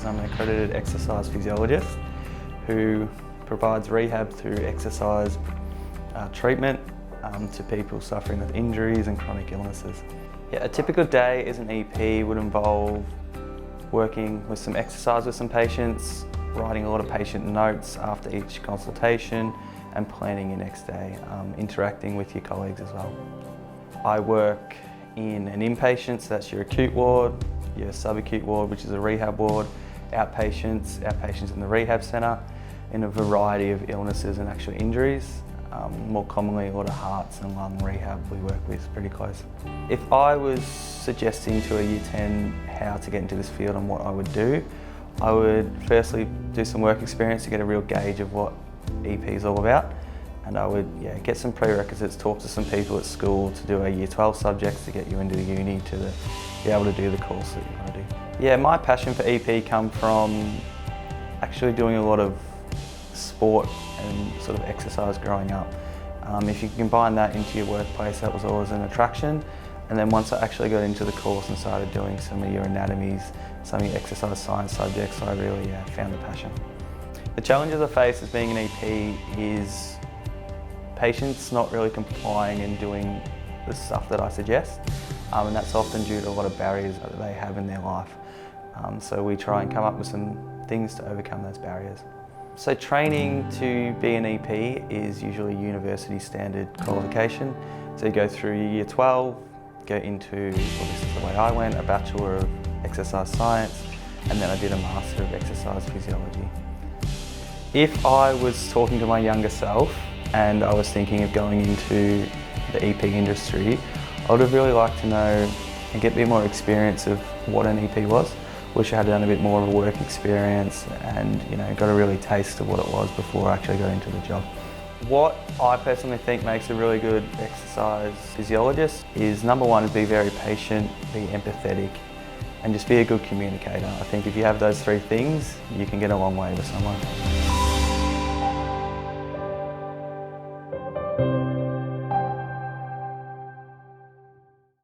I'm an accredited exercise physiologist who provides rehab through exercise treatment to people suffering with injuries and chronic illnesses. Yeah, a typical day as an EP would involve working with some exercise with some patients, writing a lot of patient notes after each consultation and planning your next day, interacting with your colleagues as well. I work in an inpatient, so that's your acute ward, your subacute ward, which is a rehab ward, outpatients in the rehab centre, in a variety of illnesses and actual injuries. More commonly, a lot of hearts and lung rehab we work with pretty close. If I was suggesting to a Year 10 how to get into this field and what I would do, I would firstly do some work experience to get a real gauge of what EP is all about. And I would get some prerequisites, talk to some people at school to do a Year 12 subjects to get you into the uni to be able to do the course that you want to do. Yeah, my passion for EP come from actually doing a lot of sport and sort of exercise growing up. If you combine that into your workplace, that was always an attraction. And then once I actually got into the course and started doing some of your anatomies, some of your exercise science subjects, I really found the passion. The challenges I face as being an EP is patients not really complying and doing the stuff that I suggest, and that's often due to a lot of barriers that they have in their life. So we try and come up with some things to overcome those barriers. So training to be an EP is usually university standard qualification. So you go through your Year 12, go into, well, this is the way I went, a Bachelor of Exercise Science, and then I did a Master of Exercise Physiology. If I was talking to my younger self and I was thinking of going into the EP industry, I would have really liked to know and get a bit more experience of what an EP was. Wish I had done a bit more of a work experience and got a really taste of what it was before I actually got into the job. What I personally think makes a really good exercise physiologist is number one, be very patient, be empathetic, and just be a good communicator. I think if you have those three things, you can get a long way with someone.